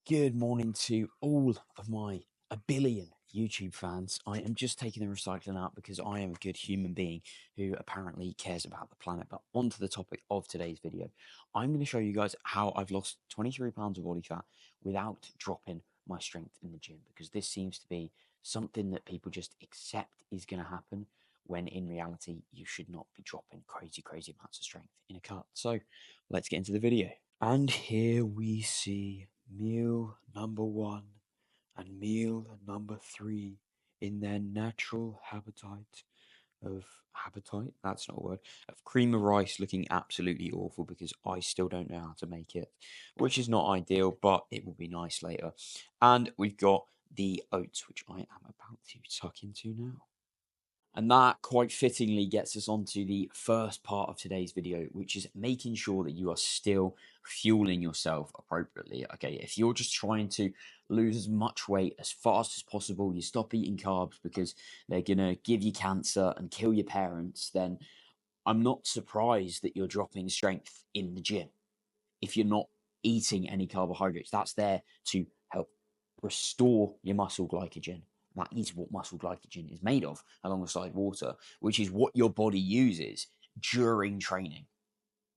Good morning to all of my a billion YouTube fans. I am just taking the recycling out because I am a good human being who apparently cares about the planet. But on to the topic of today's video. I'm going to show you guys how I've lost 23 pounds of body fat without dropping my strength in the gym, because this seems to be something that people just accept is going to happen, when in reality you should not be dropping crazy amounts of strength in a cut. So let's get into the video. And here we see meal number 1 and meal number 3 in their natural habitat, that's not a word, of cream of rice, looking absolutely awful because I still don't know how to make it, which is not ideal, but it will be nice later. And we've got the oats, which I am about to tuck into now. And that quite fittingly gets us onto the first part of today's video, which is making sure that you are still fueling yourself appropriately. Okay, if you're just trying to lose as much weight as fast as possible, you stop eating carbs because they're going to give you cancer and kill your parents, then I'm not surprised that you're dropping strength in the gym. If you're not eating any carbohydrates, that's there to help restore your muscle glycogen. That is what muscle glycogen is made of, alongside water, which is what your body uses during training.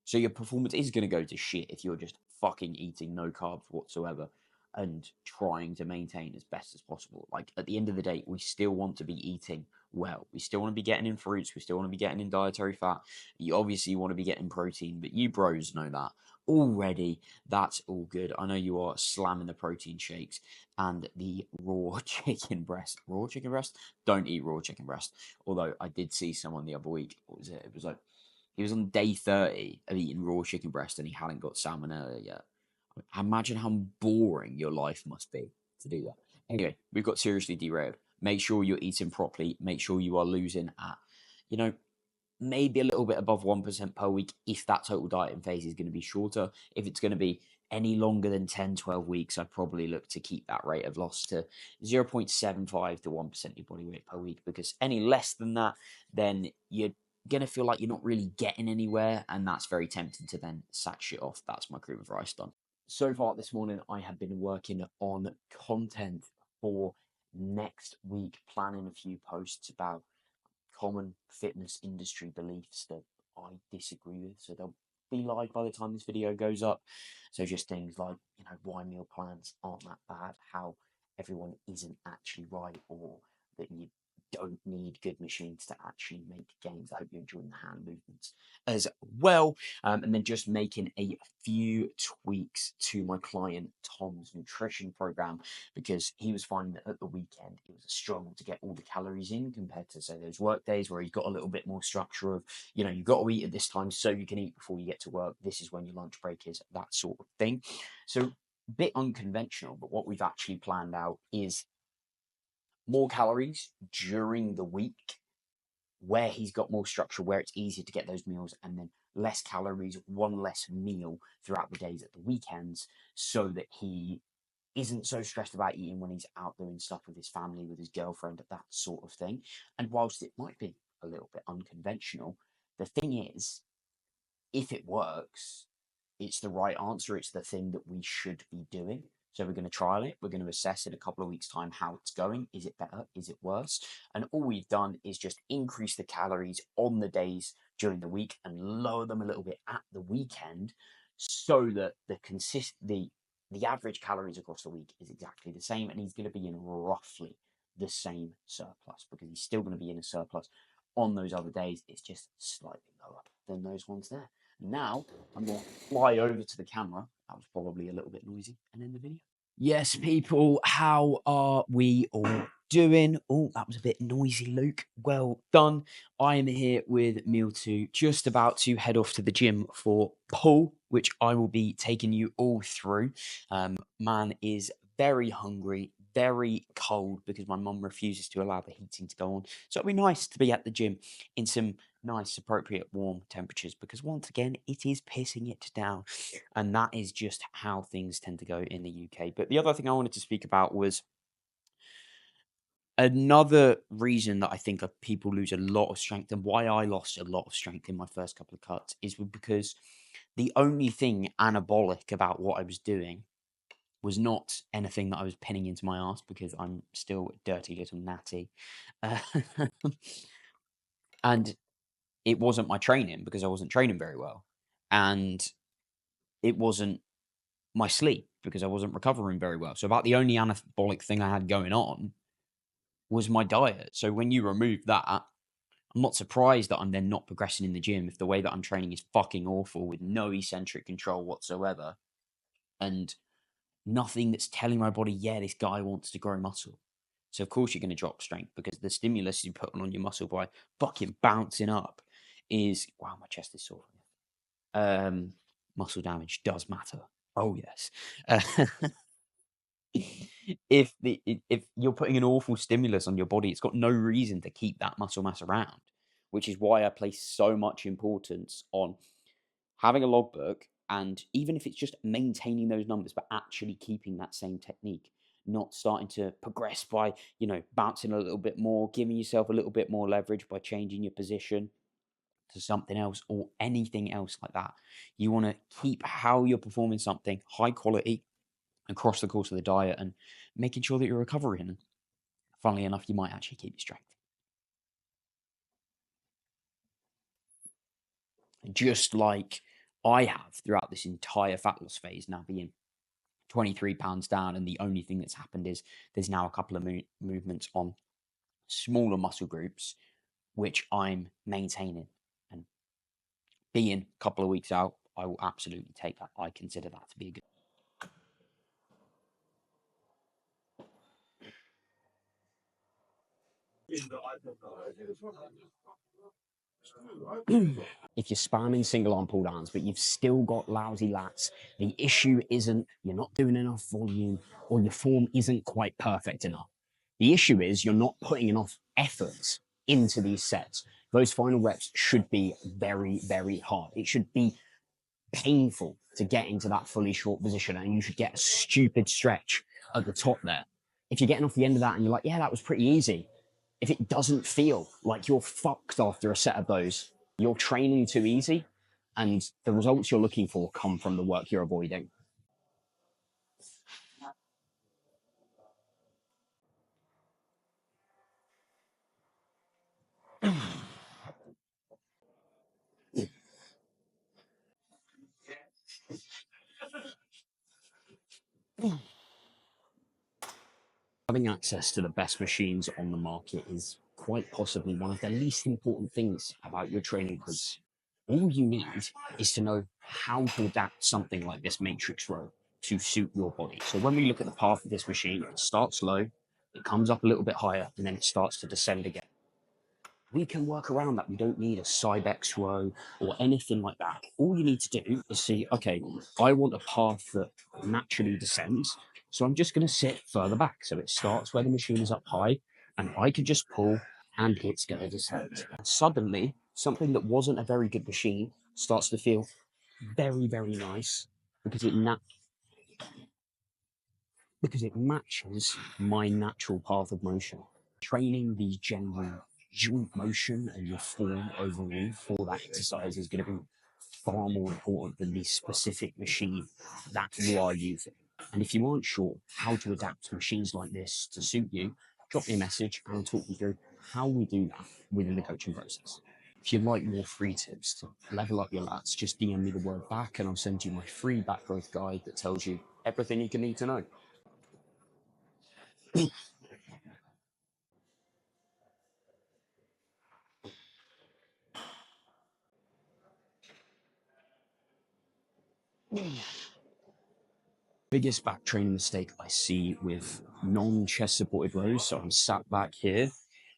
So your performance is going to go to shit if you're just fucking eating no carbs whatsoever and trying to maintain as best as possible. Like, at the end of the day, we still want to be eating well. We still want to be getting in fruits. We still want to be getting in dietary fat. You obviously want to be getting protein, but you bros know that already. That's all good. I know you are slamming the protein shakes and the raw chicken breast. Raw chicken breast? Don't eat raw chicken breast. Although I did see someone the other week. What was it? It was like, he was on day 30 of eating raw chicken breast and he hadn't got salmonella yet. Imagine how boring your life must be to do that. Anyway, we've got seriously derailed. Make sure you're eating properly. Make sure you are losing at, maybe a little bit above 1% per week if that total dieting phase is going to be shorter. If it's going to be any longer than 10, 12 weeks, I'd probably look to keep that rate of loss to 0.75 to 1% of your body weight per week, because any less than that, then you're going to feel like you're not really getting anywhere, and that's very tempting to then sack shit off. That's my cream of rice done. So far this morning, I have been working on content for next week, planning a few posts about common fitness industry beliefs that I disagree with. So they'll be live by the time this video goes up. So just things like, why meal plans aren't that bad, how everyone isn't actually right, or that you don't need good machines to actually make gains. I hope you're enjoying the hand movements as well. And then just making a few tweaks to my client Tom's nutrition program, because he was finding that at the weekend it was a struggle to get all the calories in compared to, say, those work days where he's got a little bit more structure of, you've got to eat at this time so you can eat before you get to work. This is when your lunch break is, that sort of thing. So a bit unconventional, but what we've actually planned out is more calories during the week where he's got more structure, where it's easier to get those meals, and then less calories, one less meal throughout the days at the weekends, so that he isn't so stressed about eating when he's out doing stuff with his family, with his girlfriend, that sort of thing. And whilst it might be a little bit unconventional, the thing is, if it works, it's the right answer. It's the thing that we should be doing. So we're going to trial it. We're going to assess in a couple of weeks' time how it's going. Is it better? Is it worse? And all we've done is just increase the calories on the days during the week and lower them a little bit at the weekend, so that the average calories across the week is exactly the same, and he's going to be in roughly the same surplus, because he's still going to be in a surplus on those other days. It's just slightly lower than those ones there. Now I'm going to fly over to the camera. That was probably a little bit noisy, and end the video. Yes, people, how are we all doing? Oh, that was a bit noisy, Luke. Well done. I am here with meal 2, just about to head off to the gym for pull, which I will be taking you all through. Man is very hungry, very cold, because my mum refuses to allow the heating to go on. So it'll be nice to be at the gym in some nice, appropriate, warm temperatures, because once again, it is pissing it down. And that is just how things tend to go in the UK. But the other thing I wanted to speak about was another reason that I think people lose a lot of strength, and why I lost a lot of strength in my first couple of cuts, is because the only thing anabolic about what I was doing was not anything that I was pinning into my ass because I'm still a dirty little natty. Uh, and it wasn't my training because I wasn't training very well. And it wasn't my sleep because I wasn't recovering very well. So about the only anabolic thing I had going on was my diet. So when you remove that, I'm not surprised that I'm then not progressing in the gym if the way that I'm training is fucking awful with no eccentric control whatsoever and nothing that's telling my body, yeah, this guy wants to grow muscle. So of course you're going to drop strength because the stimulus you put on your muscle by fucking bouncing up is wow, my chest is sore. Muscle damage does matter. Oh yes. If you're putting an awful stimulus on your body, it's got no reason to keep that muscle mass around, which is why I place so much importance on having a logbook and even if it's just maintaining those numbers, but actually keeping that same technique, not starting to progress by, bouncing a little bit more, giving yourself a little bit more leverage by changing your position to something else or anything else like that. You want to keep how you're performing something high quality across the course of the diet and making sure that you're recovering. Funnily enough, you might actually keep your strength. Just like I have throughout this entire fat loss phase, now being 23 pounds down, and the only thing that's happened is there's now a couple of movements on smaller muscle groups, which I'm maintaining. And being a couple of weeks out, I will absolutely take that. I consider that to be a good. If you're spamming single arm pull downs, but you've still got lousy lats, the issue isn't you're not doing enough volume or your form isn't quite perfect enough. The issue is you're not putting enough effort into these sets. Those final reps should be very, very hard. It should be painful to get into that fully short position, and you should get a stupid stretch at the top there. If you're getting off the end of that and you're like, yeah, that was pretty easy, if it doesn't feel like you're fucked after a set of those, you're training too easy, and the results you're looking for come from the work you're avoiding. Having access to the best machines on the market is quite possibly one of the least important things about your training because all you need is to know how to adapt something like this matrix row to suit your body. So when we look at the path of this machine, it starts low, it comes up a little bit higher, and then it starts to descend again. We can work around that. We don't need a Cybex row or anything like that. All you need to do is see, okay, I want a path that naturally descends. So I'm just going to sit further back. So it starts where the machine is up high and I can just pull and it's going to descend. And suddenly, something that wasn't a very good machine starts to feel very, very nice because it matches my natural path of motion. Training the general joint motion and your form overall for that exercise is going to be far more important than the specific machine that you are using. And if you aren't sure how to adapt to machines like this to suit you, drop me a message and I'll talk you through how we do that within the coaching process. If you'd like more free tips to level up your lats, just DM me the word back and I'll send you my free back growth guide that tells you everything you can need to know. Biggest back training mistake I see with non-chest supported rows, so I'm sat back here,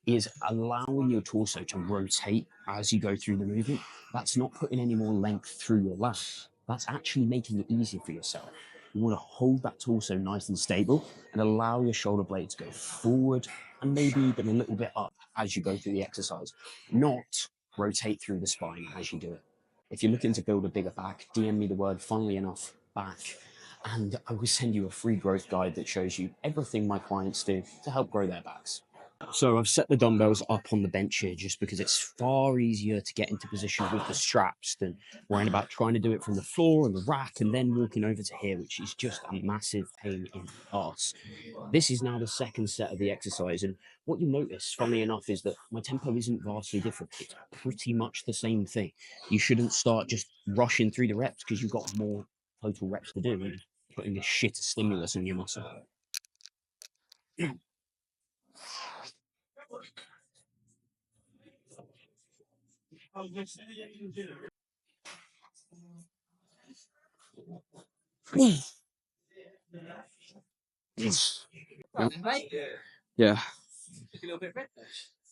is allowing your torso to rotate as you go through the movement. That's not putting any more length through your lat. That's actually making it easier for yourself. You want to hold that torso nice and stable and allow your shoulder blade to go forward and maybe even a little bit up as you go through the exercise, not rotate through the spine as you do it. If you're looking to build a bigger back, DM me the word funnily enough back and I will send you a free growth guide that shows you everything my clients do to help grow their backs. So I've set the dumbbells up on the bench here just because it's far easier to get into position with the straps than worrying about trying to do it from the floor and the rack and then walking over to here, which is just a massive pain in the arse. This is now the second set of the exercise, and what you notice, funnily enough, is that my tempo isn't vastly different. It's pretty much the same thing. You shouldn't start just rushing through the reps because you've got more total reps to do and putting this shit of stimulus in your muscle. Yeah.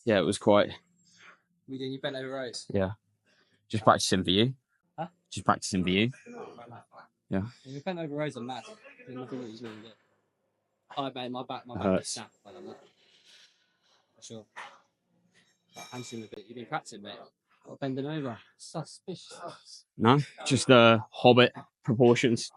Yeah, it was quite. We doing you bent over rows? Yeah. Just practicing for you. Huh? Just practicing for you. Yeah. You bent over rows are mad. There's nothing that he's really good. Oh, mate, my back Hurts. is snapped by the look. For sure. Hamstring a bit. You've been practicing, mate. Got bending over. Suspicious. No, just hobbit proportions.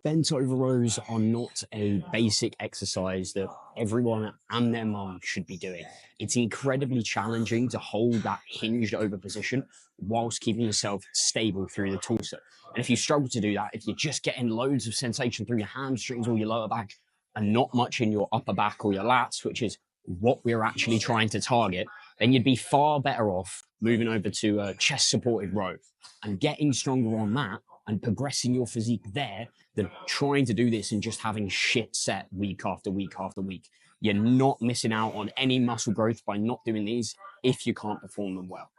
Bent over rows are not a basic exercise that everyone and their mum should be doing. It's incredibly challenging to hold that hinged over position whilst keeping yourself stable through the torso. And if you struggle to do that, if you're just getting loads of sensation through your hamstrings or your lower back and not much in your upper back or your lats, which is what we're actually trying to target, then you'd be far better off moving over to a chest supported row and getting stronger on that and progressing your physique there than trying to do this and just having shit set week after week after week. You're not missing out on any muscle growth by not doing these if you can't perform them well.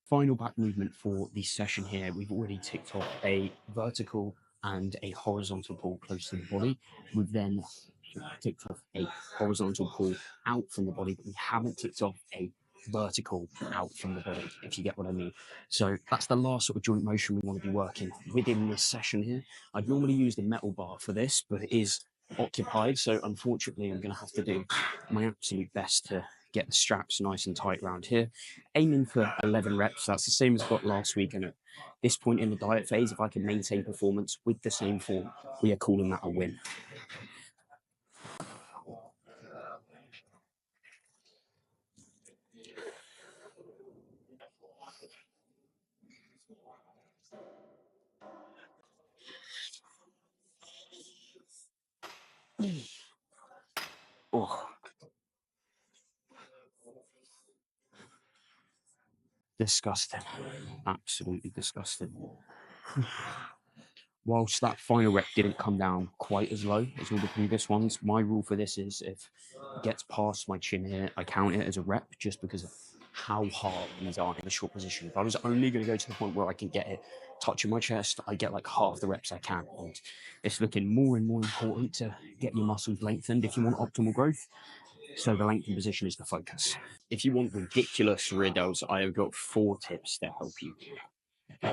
Final back movement for this session here. We've already ticked off a vertical and a horizontal pull close to the body. We've then ticked off a horizontal pull out from the body, but we haven't ticked off a vertical out from the body, if you get what I mean. So that's the last sort of joint motion we want to be working within this session here. I'd normally use the metal bar for this, but it is occupied. So unfortunately, I'm going to have to do my absolute best to get the straps nice and tight around here. Aiming for 11 reps. That's the same as I got last week. And at this point in the diet phase, if I can maintain performance with the same form, we are calling that a win. Oh, disgusting. Absolutely disgusting. Whilst that final rep didn't come down quite as low as all the previous ones, my rule for this is if it gets past my chin here, I count it as a rep just because of how hard these are in a short position. If I was only going to go to the point where I can get it touching my chest, I get like half the reps I can. And it's looking more and more important to get your muscles lengthened if you want optimal growth. So the lengthened position is the focus. If you want ridiculous rear delts, I have got 4 tips to help you.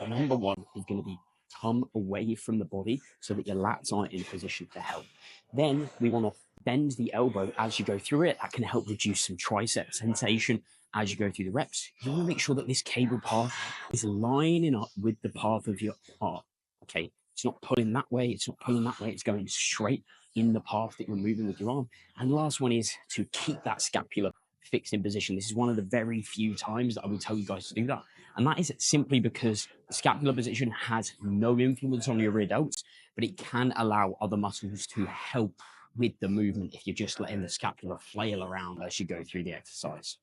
Number 1 is going to be come away from the body so that your lats aren't in position to help. Then we want to bend the elbow as you go through it. That can help reduce some tricep sensation as you go through the reps. You want to make sure that this cable path is lining up with the path of your arm. Okay, it's not pulling that way, it's not pulling that way, it's going straight in the path that you're moving with your arm. And the last one is to keep that scapula fixed in position. This is one of the very few times that I will tell you guys to do that. And that is simply because the scapular position has no influence on your rear delts, but it can allow other muscles to help with the movement if you're just letting the scapula flail around as you go through the exercise.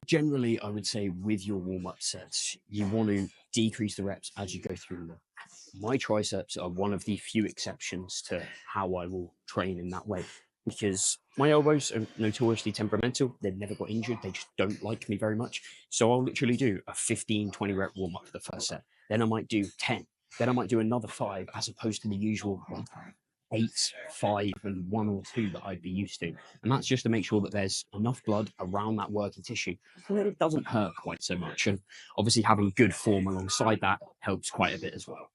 Generally, I would say with your warm-up sets, you want to decrease the reps as you go through them. My triceps are one of the few exceptions to how I will train in that way because my elbows are notoriously temperamental. They've never got injured. They just don't like me very much. So I'll literally do a 15, 20 rep warm up for the first set. Then I might do 10. Then I might do another 5 as opposed to the usual 1. 8, 5, and 1 or 2 that I'd be used to. And that's just to make sure that there's enough blood around that working tissue so that it doesn't hurt quite so much. And obviously having good form alongside that helps quite a bit as well.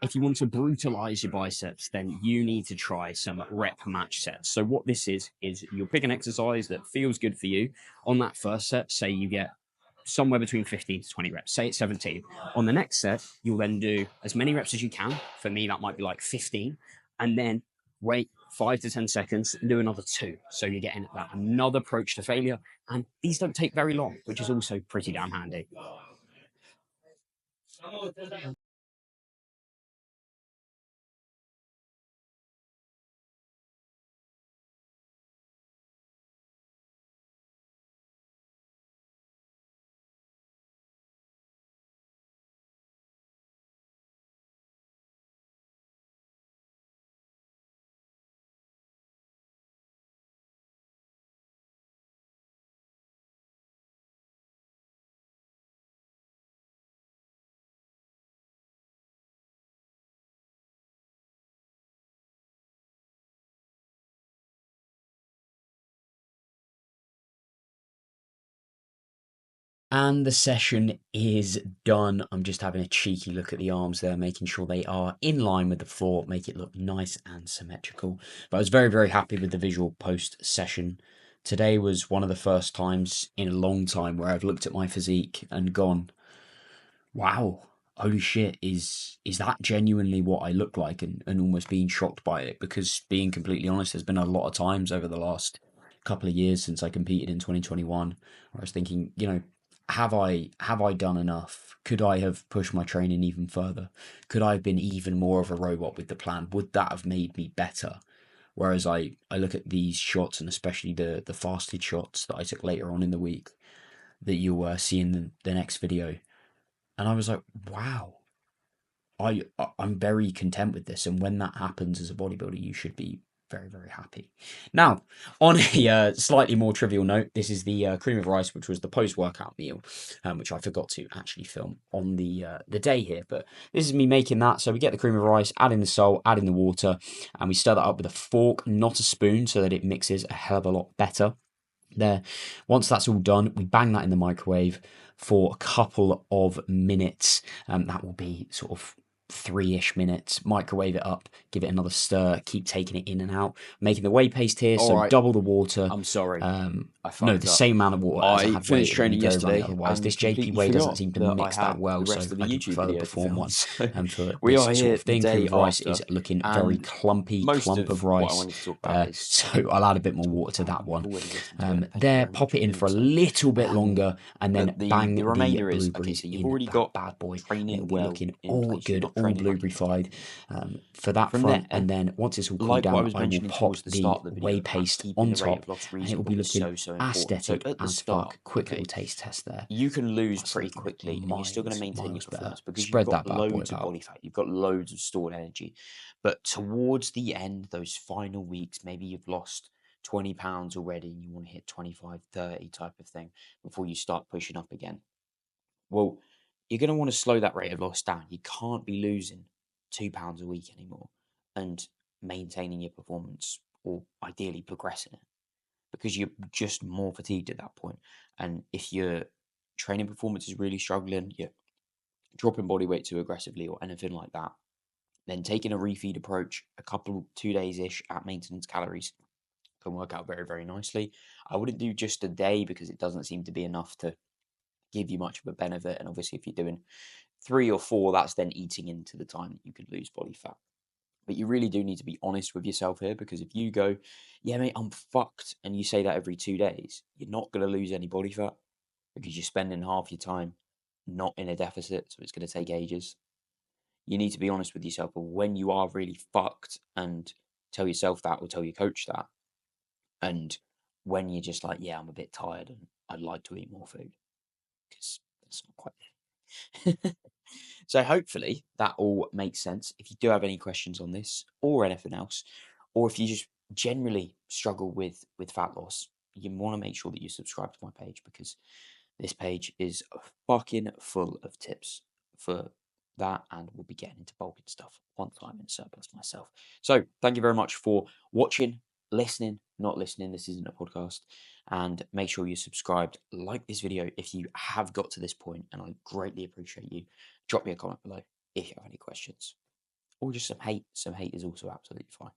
If you want to brutalize your biceps, then you need to try some rep match sets. So what this is you'll pick an exercise that feels good for you. On that first set, say you get somewhere between 15 to 20 reps, say it's 17. On the next set, you'll then do as many reps as you can. For me, that might be like 15. And then wait 5 to 10 seconds and do another 2. So you're getting that another approach to failure. And these don't take very long, which is also pretty damn handy. And the session is done. I'm just having a cheeky look at the arms there, making sure they are in line with the floor, make it look nice and symmetrical. But I was very, very happy with the visual post-session. Today was one of the first times in a long time where I've looked at my physique and gone, wow, holy shit, is that genuinely what I look like? And almost being shocked by it, because being completely honest, there's been a lot of times over the last couple of years since I competed in 2021 where I was thinking, have I done enough? Could I have pushed my training even further? Could I have been even more of a robot with the plan? Would that have made me better? Whereas I look at these shots, and especially the fasted shots that I took later on in the week that you'll see in the next video, and I was like, wow, I'm very content with this. And when that happens as a bodybuilder, you should be very, very happy. Now, on a slightly more trivial note, this is the cream of rice, which was the post-workout meal, which I forgot to actually film on the day here. But this is me making that. So we get the cream of rice, add in the salt, add in the water, and we stir that up with a fork, not a spoon, so that it mixes a hell of a lot better. There, once that's all done, we bang that in the microwave for a couple of minutes. That will be sort of 3-ish minutes. Microwave it up, give it another stir, keep taking it in and out, making the whey paste here. All So right. double the water. I'm sorry. I fucked No, the up. same amount of water as I I had finished whey training in the go run. yesterday, Otherwise, and this JP completely whey doesn't forgot seem to that mix I that had well. the rest So of the I did YouTube prefer the video to Perform film. one. So For we this are sort here of the thing, day cream of rice after, is looking very and clumpy most clump of what I rice. wanted to talk about is So I'll add a bit more water to that one. already listened to it. Thank you There, very pop much it in doing for a so. little bit longer, and then But the bang the remainder is, okay, blueberries so you've in already that got bad boy. train And it it'll be well looking in all place. You're good, not all training like an blueberry-fied idiot. for that From front. there, And then once it's all cooled like what I down, was I will mentioning pop towards the the start of the whey video, paste keeping on the rate top, of loss and it will be reasonable is looking so important. So aesthetic at the as start, fuck. Quick okay, little taste test there. you can lose That's pretty looking quickly and you're still going to maintain your miles better. performance because you've Spread got that bad boy loads of about. body fat, you've got loads of stored energy. But towards the end, those final weeks, maybe you've lost 20 pounds already and you want to hit 25, 30 type of thing before you start pushing up again. Well, you're going to want to slow that rate of loss down. You can't be losing 2 pounds a week anymore and maintaining your performance, or ideally progressing it, because you're just more fatigued at that point. And if your training performance is really struggling, you're dropping body weight too aggressively or anything like that, then taking a refeed approach, a couple 2 days ish at maintenance calories, can work out very, very nicely. I wouldn't do just a day because it doesn't seem to be enough to give you much of a benefit. And obviously, if you're doing 3 or 4, that's then eating into the time that you could lose body fat. But you really do need to be honest with yourself here, because if you go, yeah, mate, I'm fucked, and you say that every 2 days, you're not going to lose any body fat because you're spending half your time not in a deficit. So it's going to take ages. You need to be honest with yourself of when you are really fucked and tell yourself that, or tell your coach that. And when you're just like, yeah, I'm a bit tired and I'd like to eat more food, because that's not quite So hopefully that all makes sense. If you do have any questions on this or anything else, or if you just generally struggle with fat loss, you want to make sure that you subscribe to my page, because this page is fucking full of tips for that, and we'll be getting into bulking stuff once I'm in surplus myself. So thank you very much for watching, listening, not listening. This isn't a podcast. And make sure you're subscribed, like this video if you have got to this point, and I greatly appreciate you. Drop me a comment below if you have any questions, or just some hate. Some hate is also absolutely fine.